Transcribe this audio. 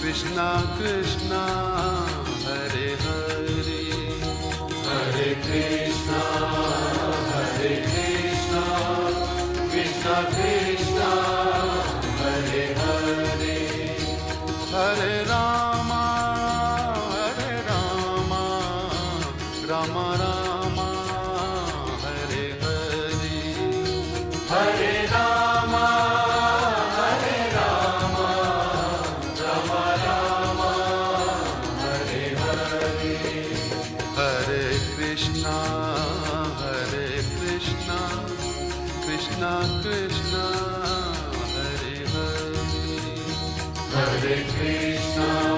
Krishna Krishna Hare Hare Hare Krishna Krishna Krishna Hare Hare Hare Rama Rama Rama Hare Hare Hare Rama Rama Rama Hare Hare Hare Krishna Krishna Krishna Hare Hare Hare Krishna